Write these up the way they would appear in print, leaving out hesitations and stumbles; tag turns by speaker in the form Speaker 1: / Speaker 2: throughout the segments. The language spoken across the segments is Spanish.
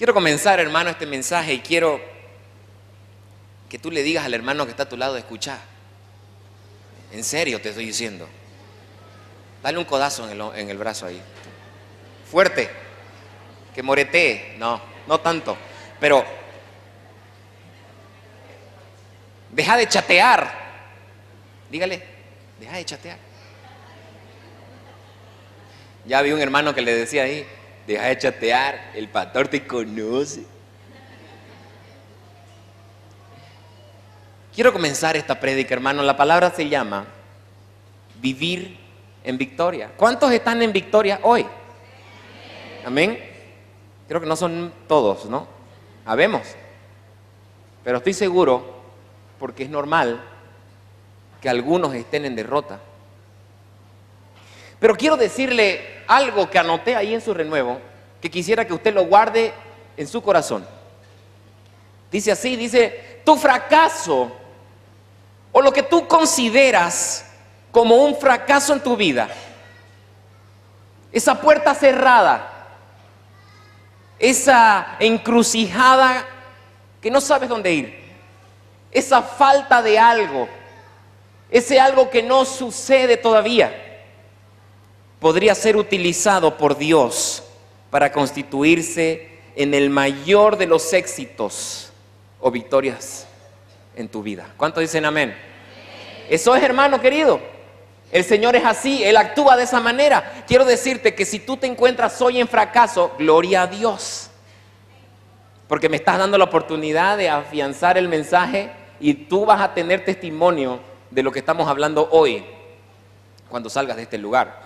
Speaker 1: Quiero comenzar, hermano, este mensaje y quiero que tú le digas al hermano que está a tu lado, escucha. En serio te estoy diciendo. Dale un codazo en el brazo ahí. Fuerte. Que moretee. No tanto. Pero deja de chatear. Dígale, deja de chatear. Ya vi un hermano que le decía ahí, deja de chatear, el pastor te conoce. Quiero comenzar esta prédica, hermano. La palabra se llama vivir en victoria. ¿Cuántos están en victoria hoy? Amén. Creo que no son todos, ¿no? Habemos. Pero estoy seguro, porque es normal, que algunos estén en derrota. Pero quiero decirle algo que anoté ahí en su renuevo, que quisiera que usted lo guarde en su corazón. Dice así, dice, tu fracaso o lo que tú consideras como un fracaso en tu vida, esa puerta cerrada, esa encrucijada que no sabes dónde ir, esa falta de algo, ese algo que no sucede todavía, podría ser utilizado por Dios para constituirse en el mayor de los éxitos o victorias en tu vida. ¿Cuántos dicen amén? Eso es, hermano querido. El Señor es así, Él actúa de esa manera. Quiero decirte que si tú te encuentras hoy en fracaso, gloria a Dios, porque me estás dando la oportunidad de afianzar el mensaje y tú vas a tener testimonio de lo que estamos hablando hoy cuando salgas de este lugar.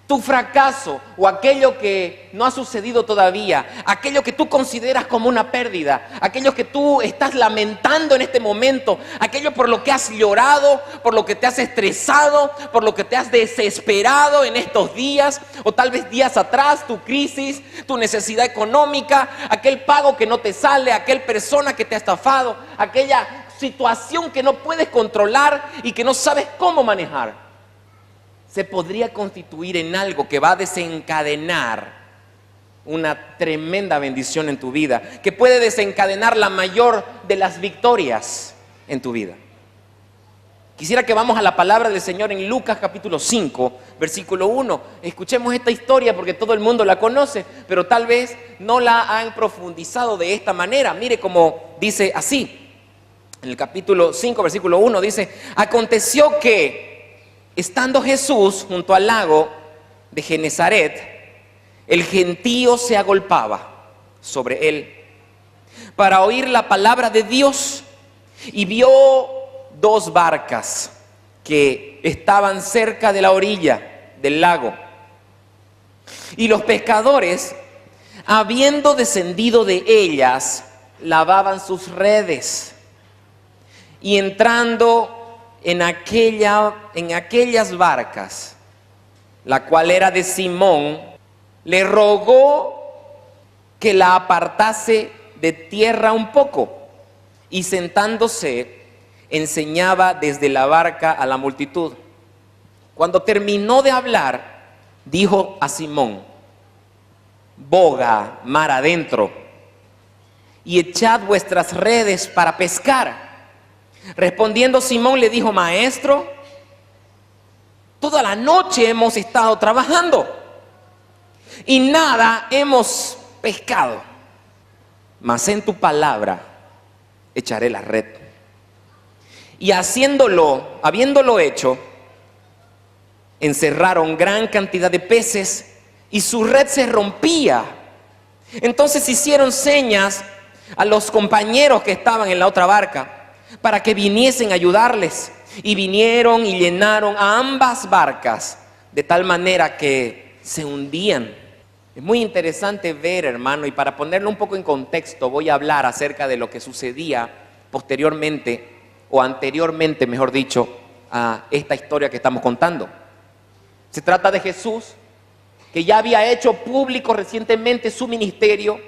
Speaker 1: Tu fracaso o aquello que no ha sucedido todavía, aquello que tú consideras como una pérdida, aquello que tú estás lamentando en este momento, aquello por lo que has llorado, por lo que te has estresado, por lo que te has desesperado en estos días o tal vez días atrás, tu crisis, tu necesidad económica, aquel pago que no te sale, aquel persona que te ha estafado, aquella situación que no puedes controlar y que no sabes cómo manejar. Se podría constituir en algo que va a desencadenar una tremenda bendición en tu vida, que puede desencadenar la mayor de las victorias en tu vida. Quisiera que vamos a la palabra del Señor en Lucas capítulo 5, versículo 1. Escuchemos esta historia porque todo el mundo la conoce, pero tal vez no la han profundizado de esta manera. Mire cómo dice así, en el capítulo 5, versículo 1, dice: aconteció que estando Jesús junto al lago de Genezaret, el gentío se agolpaba sobre él para oír la palabra de Dios, y vio dos barcas que estaban cerca de la orilla del lago. Y los pescadores, habiendo descendido de ellas, lavaban sus redes. Y entrando en aquellas barcas, la cual era de Simón, le rogó que la apartase de tierra un poco, y sentándose enseñaba desde la barca a la multitud. Cuando terminó de hablar, dijo a Simón: boga mar adentro y echad vuestras redes para pescar. Respondiendo Simón le dijo: maestro, toda la noche hemos estado trabajando y nada hemos pescado, mas en tu palabra echaré la red. Y habiéndolo hecho, encerraron gran cantidad de peces y su red se rompía. Entonces hicieron señas a los compañeros que estaban en la otra barca para que viniesen a ayudarles, y vinieron y llenaron a ambas barcas de tal manera que se hundían. Es muy interesante ver, hermano, y para ponerlo un poco en contexto, voy a hablar acerca de lo que sucedía posteriormente, o anteriormente, mejor dicho, a esta historia que estamos contando. Se trata de Jesús, que ya había hecho público recientemente su ministerio.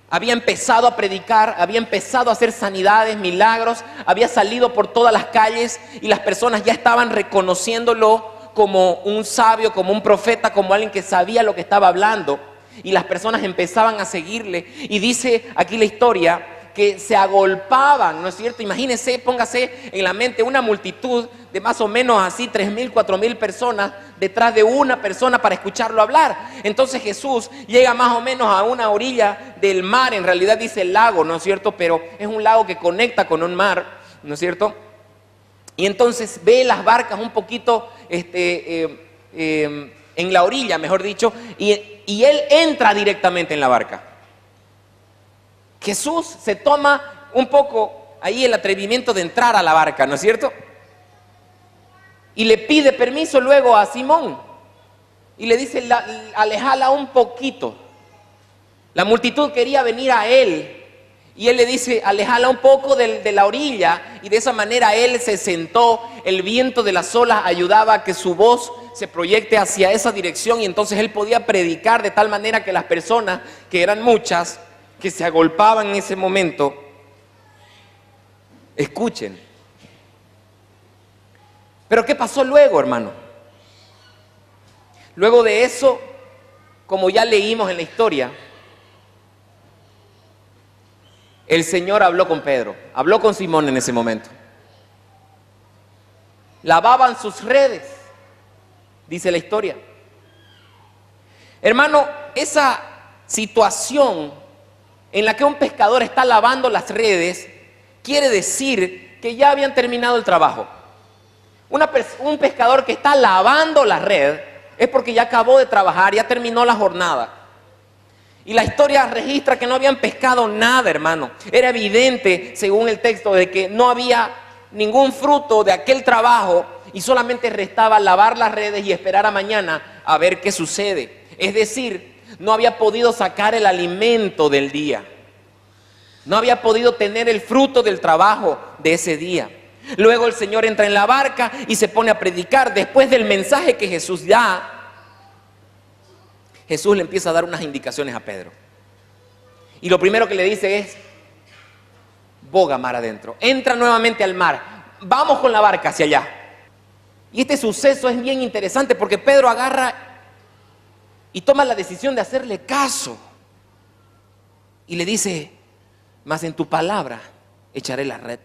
Speaker 1: Había empezado a predicar, había empezado a hacer sanidades, milagros, había salido por todas las calles y las personas ya estaban reconociéndolo como un sabio, como un profeta, como alguien que sabía lo que estaba hablando. y las personas empezaban a seguirle. Y dice aquí la historia que se agolpaban, ¿no es cierto? Imagínense, póngase en la mente una multitud de más o menos así 3,000, 4,000 personas detrás de una persona para escucharlo hablar. Entonces Jesús llega más o menos a una orilla del mar, en realidad dice lago, ¿no es cierto? Pero es un lago que conecta con un mar, ¿no es cierto? Y entonces ve las barcas un poquito en la orilla, mejor dicho, y él entra directamente en la barca. Jesús se toma un poco ahí el atrevimiento de entrar a la barca, ¿no es cierto? Y le pide permiso luego a Simón y le dice, alejala un poquito. La multitud quería venir a él y él le dice, alejala un poco de la orilla, y de esa manera él se sentó. El viento de las olas ayudaba a que su voz se proyecte hacia esa dirección, y entonces él podía predicar de tal manera que las personas, que eran muchas, que se agolpaban en ese momento, escuchen. Pero ¿qué pasó luego, hermano? Luego de eso, como ya leímos en la historia, el Señor habló con Pedro, habló con Simón en ese momento. Lavaban sus redes, dice la historia. Hermano, esa situación en la que un pescador está lavando las redes, quiere decir que ya habían terminado el trabajo. Un pescador que está lavando la red es porque ya acabó de trabajar, ya terminó la jornada. Y la historia registra que no habían pescado nada, hermano. Era evidente, según el texto, de que no había ningún fruto de aquel trabajo y solamente restaba lavar las redes y esperar a mañana a ver qué sucede. Es decir, no había podido sacar el alimento del día. No había podido tener el fruto del trabajo de ese día. Luego el Señor entra en la barca y se pone a predicar. Después del mensaje que Jesús da, Jesús le empieza a dar unas indicaciones a Pedro. Y lo primero que le dice es, boga mar adentro. Entra nuevamente al mar. Vamos con la barca hacia allá. Y este suceso es bien interesante porque Pedro agarra y toma la decisión de hacerle caso. Y le dice, mas en tu palabra echaré la red.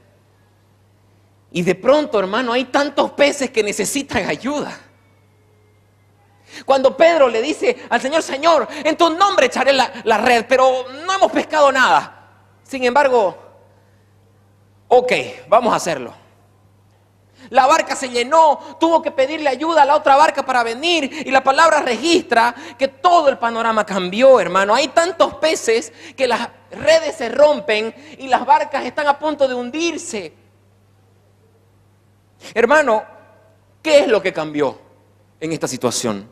Speaker 1: Y de pronto, hermano, hay tantos peces que necesitan ayuda. Cuando Pedro le dice al Señor, Señor, en tu nombre echaré la red, pero no hemos pescado nada. Sin embargo, ok, vamos a hacerlo. La barca se llenó, tuvo que pedirle ayuda a la otra barca para venir, y la palabra registra que todo el panorama cambió, hermano. Hay tantos peces que las redes se rompen y las barcas están a punto de hundirse. Hermano, ¿qué es lo que cambió en esta situación?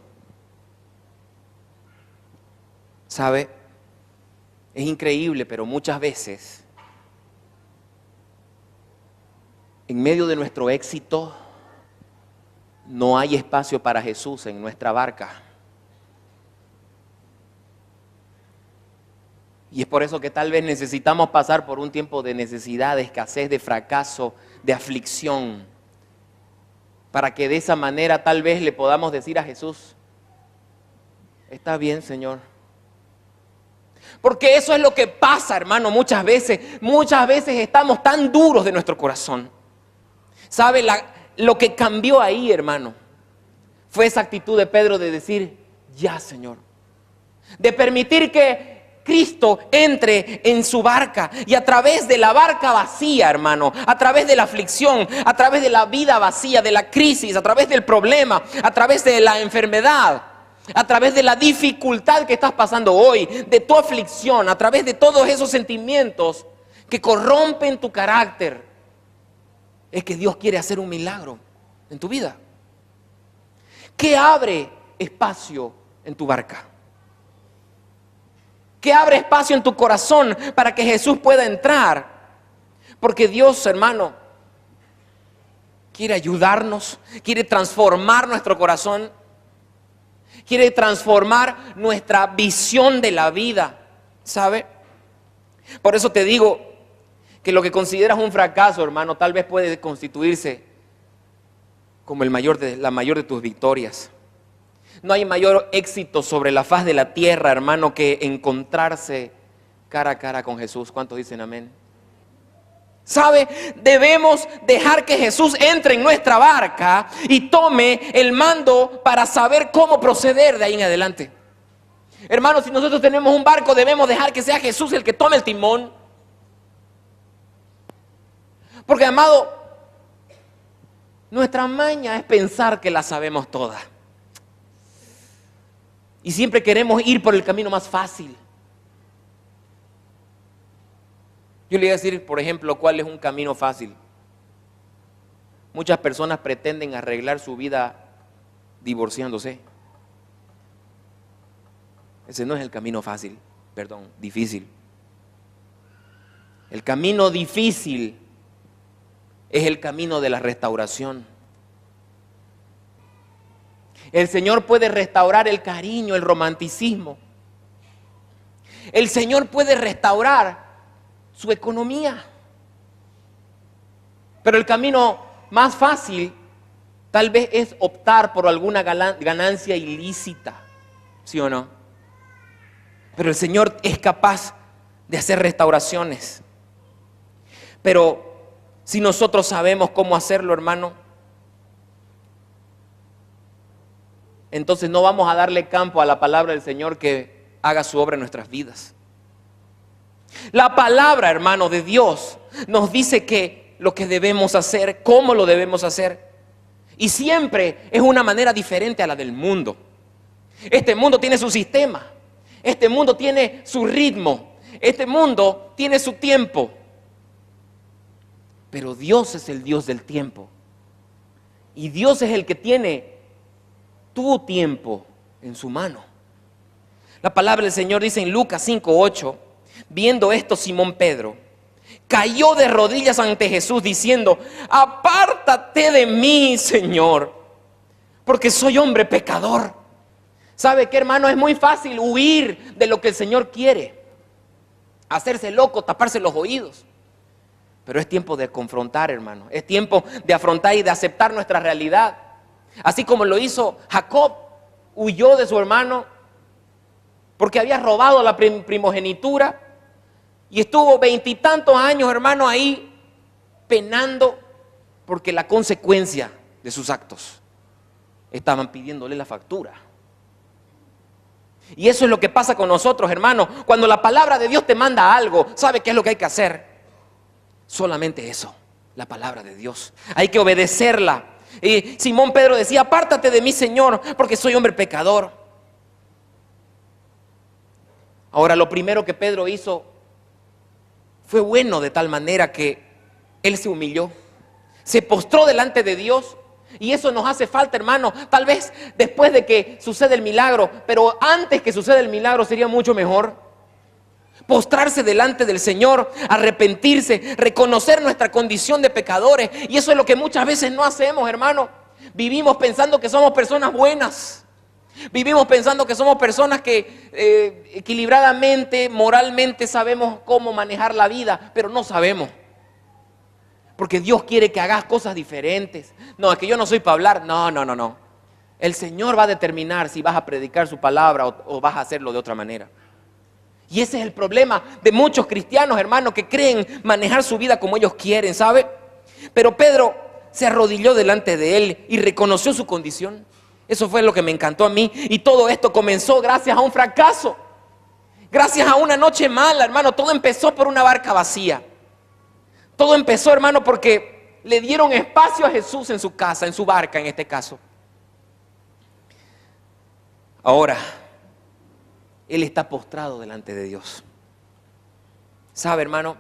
Speaker 1: ¿Sabe? Es increíble, pero muchas veces, en medio de nuestro éxito, no hay espacio para Jesús en nuestra barca. Y es por eso que tal vez necesitamos pasar por un tiempo de necesidad, de escasez, de fracaso, de aflicción, para que de esa manera tal vez le podamos decir a Jesús, está bien, Señor. Porque eso es lo que pasa, hermano, muchas veces estamos tan duros de nuestro corazón. ¿Sabe? Lo que cambió ahí, hermano, fue esa actitud de Pedro de decir, ya, Señor. De permitir que Cristo entre en su barca, y a través de la barca vacía, hermano, a través de la aflicción, a través de la vida vacía, de la crisis, a través del problema, a través de la enfermedad, a través de la dificultad que estás pasando hoy, de tu aflicción, a través de todos esos sentimientos que corrompen tu carácter, es que Dios quiere hacer un milagro en tu vida. ¿Qué abre espacio en tu barca? ¿Qué abre espacio en tu corazón para que Jesús pueda entrar? Porque Dios, hermano, quiere ayudarnos, quiere transformar nuestro corazón, quiere transformar nuestra visión de la vida, ¿sabe? Por eso te digo que lo que consideras un fracaso, hermano, tal vez puede constituirse como la mayor de tus victorias. No hay mayor éxito sobre la faz de la tierra, hermano, que encontrarse cara a cara con Jesús. ¿Cuántos dicen amén? ¿Sabe? Debemos dejar que Jesús entre en nuestra barca y tome el mando para saber cómo proceder de ahí en adelante. Hermanos, si nosotros tenemos un barco, debemos dejar que sea Jesús el que tome el timón. Porque, amado, nuestra maña es pensar que la sabemos toda. Y siempre queremos ir por el camino más fácil. Yo le voy a decir, por ejemplo, cuál es un camino fácil. Muchas personas pretenden arreglar su vida divorciándose. Ese no es el camino fácil, perdón, difícil. El camino difícil es el camino de la restauración. El Señor puede restaurar el cariño, el romanticismo. El Señor puede restaurar su economía. Pero el camino más fácil tal vez es optar por alguna ganancia ilícita, ¿sí o no? Pero el Señor es capaz de hacer restauraciones. Pero si nosotros sabemos cómo hacerlo, hermano, entonces no vamos a darle campo a la palabra del Señor que haga su obra en nuestras vidas. La palabra, hermano, de Dios nos dice que lo que debemos hacer, cómo lo debemos hacer. Y siempre es una manera diferente a la del mundo. Este mundo tiene su sistema. Este mundo tiene su ritmo. Este mundo tiene su tiempo. Pero Dios es el Dios del tiempo. Y Dios es el que tiene tu tiempo en su mano. La palabra del Señor dice en Lucas 5:8, viendo esto, Simón Pedro cayó de rodillas ante Jesús diciendo: apártate de mí, Señor, porque soy hombre pecador. ¿Sabe qué, hermano? Es muy fácil huir de lo que el Señor quiere, hacerse loco, taparse los oídos. Pero es tiempo de confrontar, hermano. Es tiempo de afrontar y de aceptar nuestra realidad. Así como lo hizo Jacob, huyó de su hermano porque había robado la primogenitura y estuvo 20 y tantos años, hermano, ahí penando porque la consecuencia de sus actos estaban pidiéndole la factura. Y eso es lo que pasa con nosotros, hermano. Cuando la palabra de Dios te manda algo, ¿sabe qué es lo que hay que hacer? Solamente eso, la palabra de Dios. Hay que obedecerla. Y Simón Pedro decía: apártate de mí, Señor, porque soy hombre pecador. Ahora, lo primero que Pedro hizo fue bueno, de tal manera que él se humilló, se postró delante de Dios. Y eso nos hace falta, hermano. Tal vez después de que sucede el milagro, pero antes que suceda el milagro sería mucho mejor postrarse delante del Señor, arrepentirse, reconocer nuestra condición de pecadores. Y eso es lo que muchas veces no hacemos, hermano. Vivimos pensando que somos personas buenas. Vivimos pensando que somos personas que equilibradamente, moralmente sabemos cómo manejar la vida, pero no sabemos. Porque Dios quiere que hagas cosas diferentes. No, es que yo no soy para hablar. No. El Señor va a determinar si vas a predicar su palabra o vas a hacerlo de otra manera. Y ese es el problema de muchos cristianos, hermanos, que creen manejar su vida como ellos quieren, ¿sabe? Pero Pedro se arrodilló delante de él y reconoció su condición. Eso fue lo que me encantó a mí. Y todo esto comenzó gracias a un fracaso. Gracias a una noche mala, hermano. Todo empezó por una barca vacía. Todo empezó, hermano, porque le dieron espacio a Jesús en su casa, en su barca en este caso. Ahora, él está postrado delante de Dios. ¿Sabe, hermano?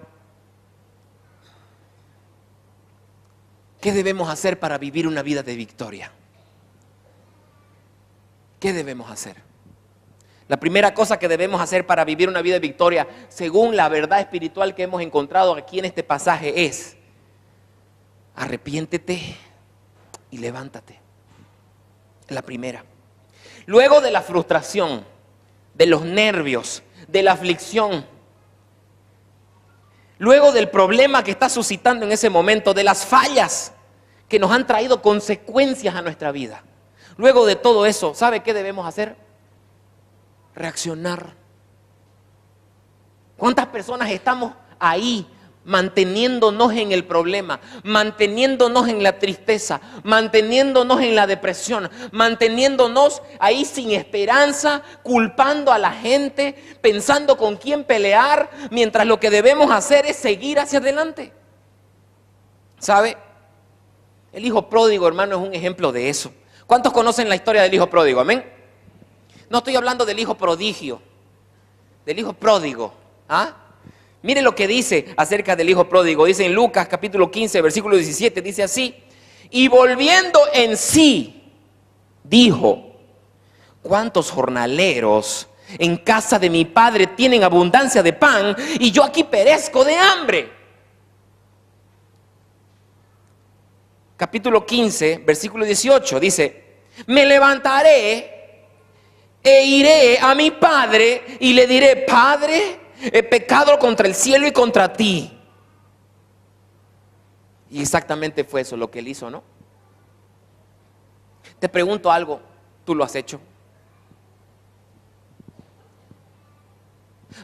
Speaker 1: ¿Qué debemos hacer para vivir una vida de victoria? ¿Qué debemos hacer? La primera cosa que debemos hacer para vivir una vida de victoria, según la verdad espiritual que hemos encontrado aquí en este pasaje, es: arrepiéntete y levántate. La primera. Luego de la frustración, de los nervios, de la aflicción, luego del problema que está suscitando en ese momento, de las fallas que nos han traído consecuencias a nuestra vida, Luego de todo eso, ¿sabe qué debemos hacer? Reaccionar. ¿Cuántas personas estamos ahí manteniéndonos en el problema, manteniéndonos en la tristeza, manteniéndonos en la depresión, manteniéndonos ahí sin esperanza, culpando a la gente, pensando con quién pelear, mientras lo que debemos hacer es seguir hacia adelante? ¿Sabe? El hijo pródigo, hermano, es un ejemplo de eso. ¿Cuántos conocen la historia del hijo pródigo? Amén. No estoy hablando del hijo prodigio, del hijo pródigo. ¿Ah? Mire lo que dice acerca del hijo pródigo. Dice en Lucas capítulo 15, versículo 17, dice así: y volviendo en sí, dijo: ¿cuántos jornaleros en casa de mi padre tienen abundancia de pan y yo aquí perezco de hambre? Capítulo 15, versículo 18, dice: me levantaré e iré a mi padre y le diré: Padre, he pecado contra el cielo y contra ti. Y exactamente fue eso lo que él hizo, ¿no? Te pregunto algo, ¿tú lo has hecho?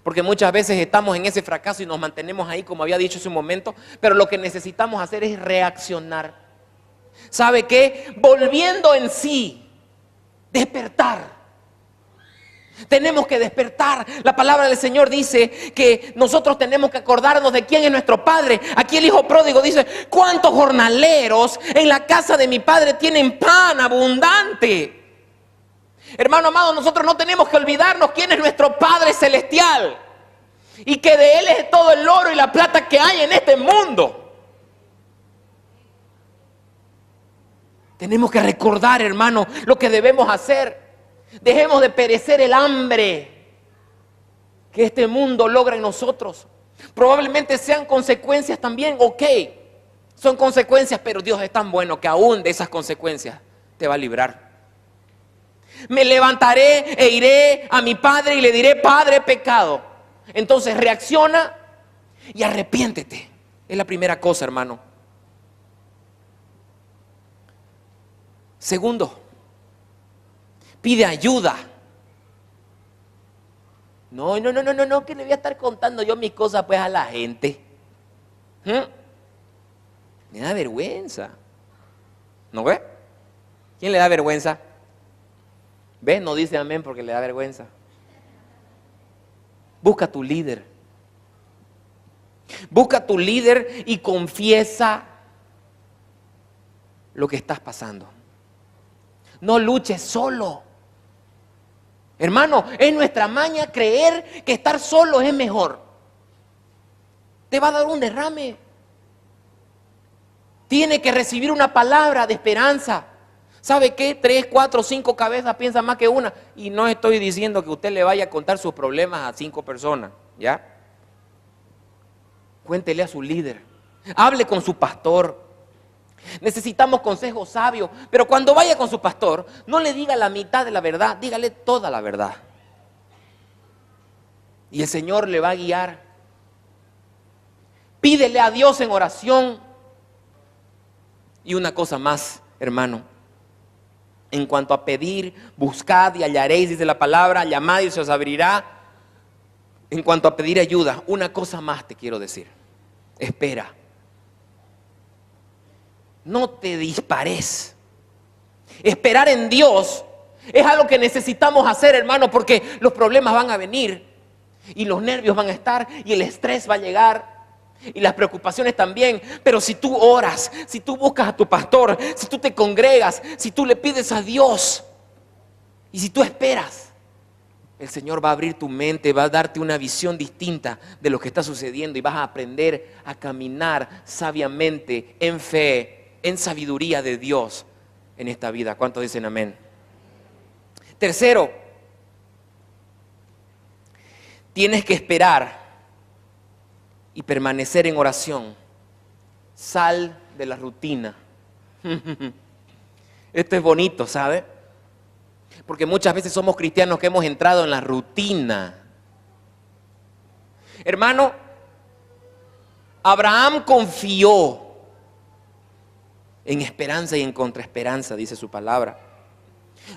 Speaker 1: Porque muchas veces estamos en ese fracaso y nos mantenemos ahí, como había dicho hace un momento, pero lo que necesitamos hacer es reaccionar. ¿Sabe qué? Volviendo en sí, despertar. Tenemos que despertar. La palabra del Señor dice que nosotros tenemos que acordarnos de quién es nuestro Padre. Aquí el hijo pródigo dice: ¿cuántos jornaleros en la casa de mi Padre tienen pan abundante? Hermano amado, nosotros no tenemos que olvidarnos quién es nuestro Padre celestial y que de Él es todo el oro y la plata que hay en este mundo. Tenemos que recordar, hermano, lo que debemos hacer. Dejemos de perecer el hambre que este mundo logra en nosotros. Probablemente sean consecuencias también, ok. Son consecuencias, pero Dios es tan bueno que aún de esas consecuencias te va a librar. Me levantaré e iré a mi padre y le diré: Padre, he pecado. Entonces reacciona y arrepiéntete. Es la primera cosa, hermano. Segundo, pide ayuda. No, que le voy a estar contando yo mis cosas pues a la gente. Me da vergüenza. ¿No ve? ¿Quién le da vergüenza? ¿Ve? No dice amén porque le da vergüenza. Busca a tu líder. Busca a tu líder y confiesa lo que estás pasando. No luches solo. Hermano, es nuestra maña creer que estar solo es mejor. Te va a dar un derrame. Tiene que recibir una palabra de esperanza. ¿Sabe qué? 3, 4, 5 cabezas piensan más que una. Y no estoy diciendo que usted le vaya a contar sus problemas a 5 personas, ¿ya? Cuéntele a su líder. Hable con su pastor. Necesitamos consejos sabios, pero cuando vaya con su pastor, no le diga la mitad de la verdad, dígale toda la verdad. Y el Señor le va a guiar. Pídele a Dios en oración. Y una cosa más, hermano. En cuanto a pedir, buscad y hallaréis, dice la palabra, llamad y se os abrirá. En cuanto a pedir ayuda, una cosa más te quiero decir. Espera. No te dispares. Esperar en Dios es algo que necesitamos hacer, hermano, porque los problemas van a venir y los nervios van a estar y el estrés va a llegar y las preocupaciones también. Pero si tú oras, si tú buscas a tu pastor, si tú te congregas, si tú le pides a Dios y si tú esperas, el Señor va a abrir tu mente, va a darte una visión distinta de lo que está sucediendo y vas a aprender a caminar sabiamente, en fe, en sabiduría de Dios en esta vida. ¿Cuántos dicen amén? Tercero, tienes que esperar y permanecer en oración. Sal de la rutina. Esto es bonito, ¿sabe? Porque muchas veces somos cristianos que hemos entrado en la rutina. Hermano, Abraham confió en esperanza y en contraesperanza, dice su palabra.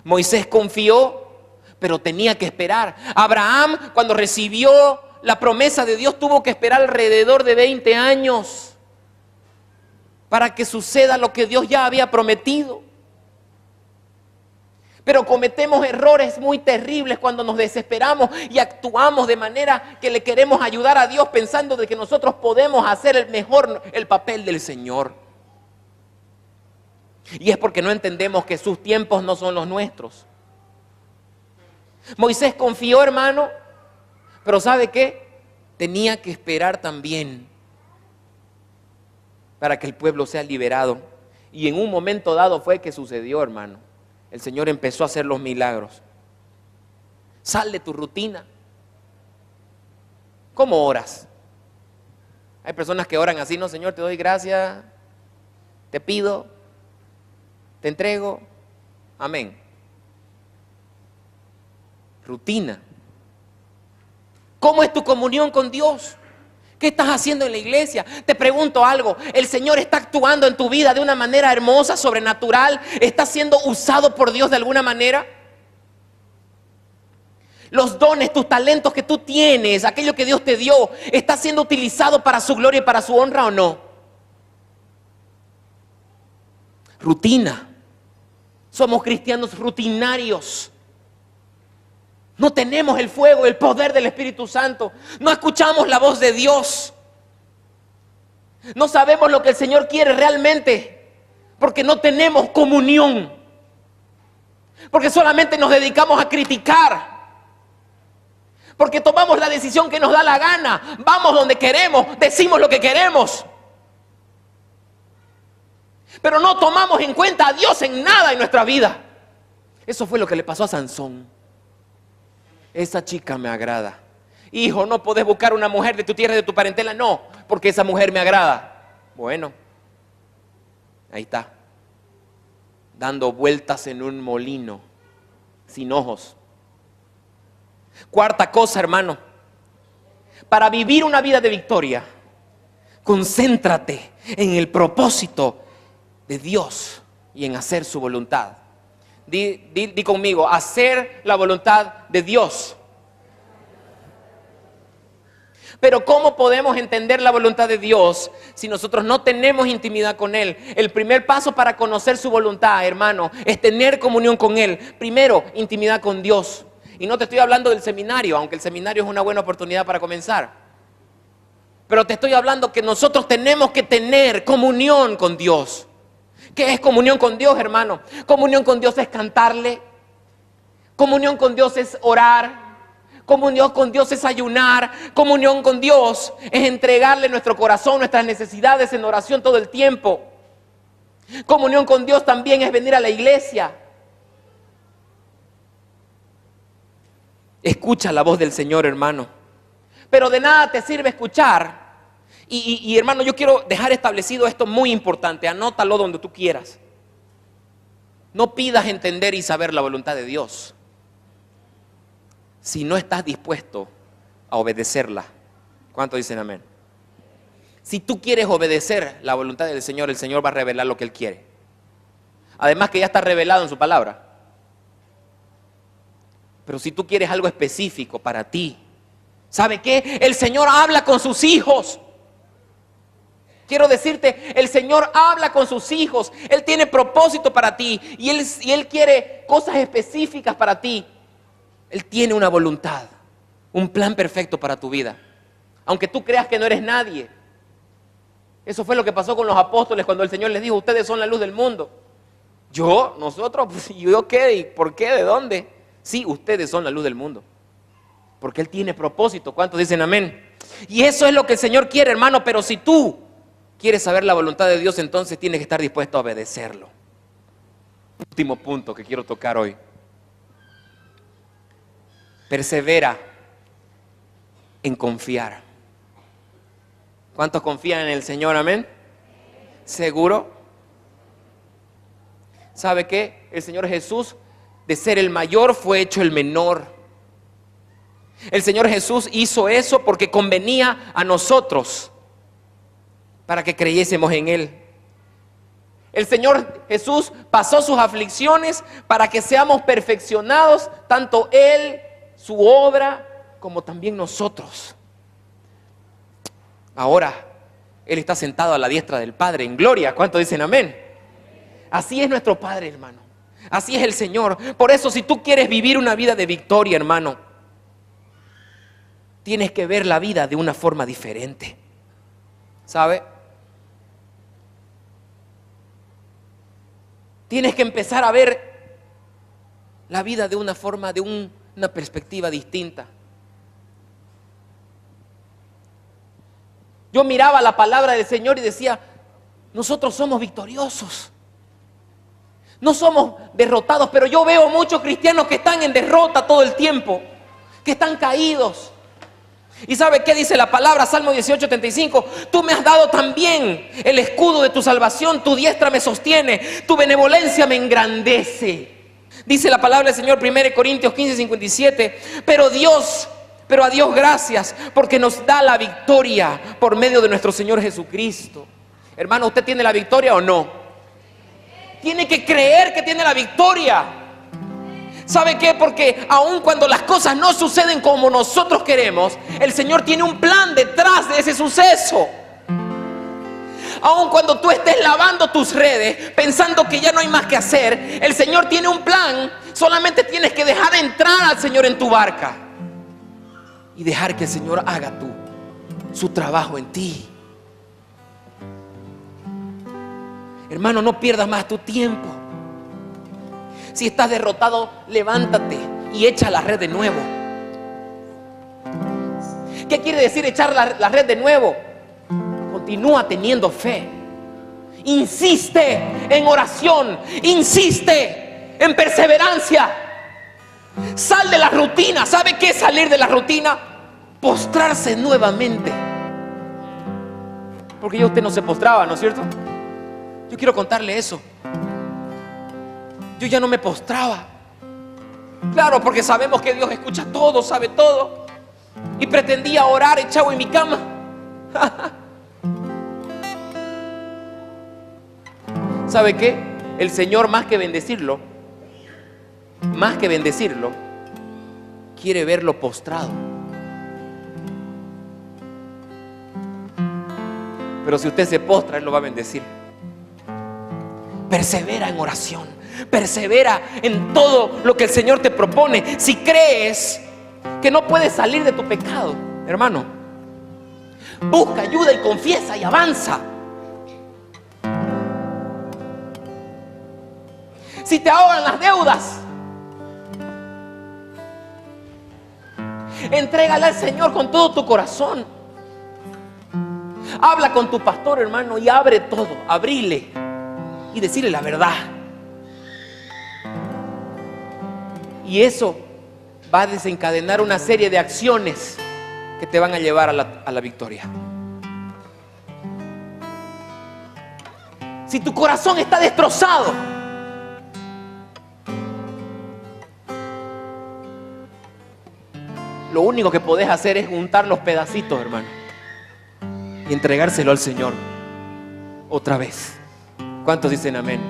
Speaker 1: Moisés confió, pero tenía que esperar. Abraham, cuando recibió la promesa de Dios, tuvo que esperar alrededor de 20 años para que suceda lo que Dios ya había prometido. Pero cometemos errores muy terribles cuando nos desesperamos y actuamos de manera que le queremos ayudar a Dios pensando de que nosotros podemos hacer el papel del Señor. Y es porque no entendemos que sus tiempos no son los nuestros. Moisés confió, hermano, pero ¿sabe qué? Tenía que esperar también para que el pueblo sea liberado. Y en un momento dado fue que sucedió, hermano. El Señor empezó a hacer los milagros. Sal de tu rutina. ¿Cómo oras? Hay personas que oran así, no, Señor, te doy gracias, te pido, te entrego, amén. Rutina. ¿Cómo es tu comunión con Dios? ¿Qué estás haciendo en la iglesia? Te pregunto algo, ¿el Señor está actuando en tu vida de una manera hermosa, sobrenatural? ¿Está siendo usado por Dios de alguna manera? Los dones, tus talentos que tú tienes, aquello que Dios te dio, ¿está siendo utilizado para su gloria y para su honra o no? Rutina. Somos cristianos rutinarios. No tenemos el fuego, el poder del Espíritu Santo. No escuchamos la voz de Dios. No sabemos lo que el Señor quiere realmente, porque no tenemos comunión. Porque solamente nos dedicamos a criticar. Porque tomamos la decisión que nos da la gana. Vamos donde queremos, decimos lo que queremos. Pero no tomamos en cuenta a Dios en nada en nuestra vida. Eso fue lo que le pasó a Sansón. Esa chica me agrada. Hijo, no podés buscar una mujer de tu tierra, de tu parentela. No, porque esa mujer me agrada. Bueno, ahí está, dando vueltas en un molino, sin ojos. Cuarta cosa, hermano, para vivir una vida de victoria, concéntrate en el propósito de Dios y en hacer su voluntad. Di conmigo, hacer la voluntad de Dios. Pero ¿cómo podemos entender la voluntad de Dios si nosotros no tenemos intimidad con Él? El primer paso para conocer su voluntad, hermano, es tener comunión con Él. Primero, intimidad con Dios. Y no te estoy hablando del seminario, aunque el seminario es una buena oportunidad para comenzar. Pero te estoy hablando que nosotros tenemos que tener comunión con Dios. ¿Qué es comunión con Dios, hermano? Comunión con Dios es cantarle. Comunión con Dios es orar. Comunión con Dios es ayunar. Comunión con Dios es entregarle nuestro corazón, nuestras necesidades en oración todo el tiempo. Comunión con Dios también es venir a la iglesia. Escucha la voz del Señor, hermano. Pero de nada te sirve escuchar. Y hermano, yo quiero dejar establecido esto muy importante. Anótalo donde tú quieras. No pidas entender y saber la voluntad de Dios si no estás dispuesto a obedecerla. ¿Cuántos dicen amén? Si tú quieres obedecer la voluntad del Señor, el Señor va a revelar lo que Él quiere. Además que ya está revelado en su palabra. Pero si tú quieres algo específico para ti, ¿sabe qué? El Señor habla con sus hijos. Quiero decirte, el Señor habla con sus hijos. Él tiene propósito para ti. Y Él quiere cosas específicas para ti. Él tiene una voluntad, un plan perfecto para tu vida. Aunque tú creas que no eres nadie. Eso fue lo que pasó con los apóstoles cuando el Señor les dijo, ustedes son la luz del mundo. ¿Yo? ¿Nosotros? Pues, ¿yo qué? ¿Y por qué? ¿De dónde? Sí, ustedes son la luz del mundo. Porque Él tiene propósito. ¿Cuántos dicen amén? Y eso es lo que el Señor quiere, hermano. Pero si tú quieres saber la voluntad de Dios, entonces tienes que estar dispuesto a obedecerlo. Último punto que quiero tocar hoy. Persevera en confiar. ¿Cuántos confían en el Señor? Amén. ¿Seguro? ¿Sabe qué? El Señor Jesús, de ser el mayor, fue hecho el menor. El Señor Jesús hizo eso porque convenía a nosotros, para que creyésemos en Él. El Señor Jesús pasó sus aflicciones para que seamos perfeccionados, tanto Él, su obra, como también nosotros. Ahora, Él está sentado a la diestra del Padre en gloria. ¿Cuántos dicen amén? Así es nuestro Padre, hermano. Así es el Señor. Por eso, si tú quieres vivir una vida de victoria, hermano, tienes que ver la vida de una forma diferente. ¿Sabe? Tienes que empezar a ver la vida de una forma, de una perspectiva distinta. Yo miraba la palabra del Señor y decía, nosotros somos victoriosos. No somos derrotados, pero yo veo muchos cristianos que están en derrota todo el tiempo, que están caídos. ¿Y sabe qué dice la palabra? Salmo 18:35. Tú me has dado también el escudo de tu salvación, tu diestra me sostiene, tu benevolencia me engrandece. Dice la palabra del Señor, 1 Corintios 15:57. Pero a Dios gracias, porque nos da la victoria por medio de nuestro Señor Jesucristo. Hermano, ¿usted tiene la victoria o no? Tiene que creer que tiene la victoria. ¿Sabe qué? Porque aun cuando las cosas no suceden como nosotros queremos, el Señor tiene un plan detrás de ese suceso. Aun cuando tú estés lavando tus redes pensando que ya no hay más que hacer, el Señor tiene un plan. Solamente tienes que dejar entrar al Señor en tu barca y dejar que el Señor haga su trabajo en ti. Hermano, no pierdas más tu tiempo. Si estás derrotado, levántate y echa la red de nuevo. ¿Qué quiere decir echar la red de nuevo? Continúa teniendo fe. Insiste en oración. Insiste en perseverancia. Sal de la rutina. ¿Sabe qué es salir de la rutina? Postrarse nuevamente. Porque ya usted no se postraba, ¿no es cierto? Yo quiero contarle eso. Yo ya no me postraba. Claro, porque sabemos que Dios escucha todo, sabe todo. Y pretendía orar echado en mi cama. ¿Sabe qué? El Señor, más que bendecirlo, quiere verlo postrado. Pero si usted se postra, Él lo va a bendecir. Persevera en oración. Persevera en todo lo que el Señor te propone. Si crees que no puedes salir de tu pecado, hermano, busca ayuda y confiesa y avanza. Si te ahogan las deudas, entrégale al Señor con todo tu corazón. Habla con tu pastor, hermano, y abre todo. Abrile y decirle la verdad. Y eso va a desencadenar una serie de acciones que te van a llevar a la victoria. Si tu corazón está destrozado, lo único que podés hacer es juntar los pedacitos, hermano, y entregárselo al Señor otra vez. ¿Cuántos dicen amén?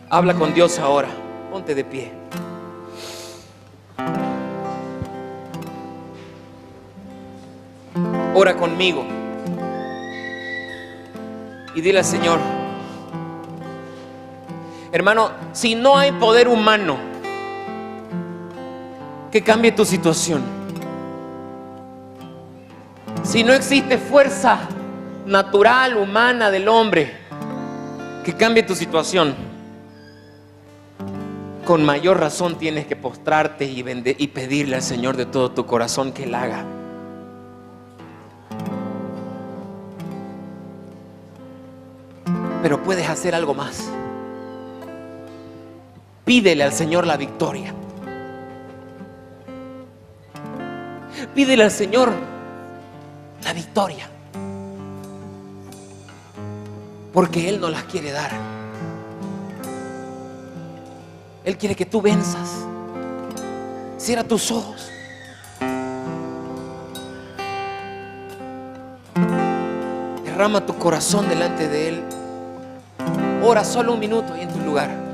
Speaker 1: Habla con Dios ahora. Ponte de pie. Ora conmigo y dile al Señor, hermano, si no hay poder humano que cambie tu situación, si no existe fuerza natural, humana del hombre que cambie tu situación, con mayor razón tienes que postrarte y pedirle al Señor de todo tu corazón que Él haga. Pero puedes hacer algo más. Pídele al Señor la victoria. Pídele al Señor la victoria, porque Él no las quiere dar. Él quiere que tú venzas. Cierra tus ojos. Derrama tu corazón delante de Él. ora solo un minuto ahí en tu lugar.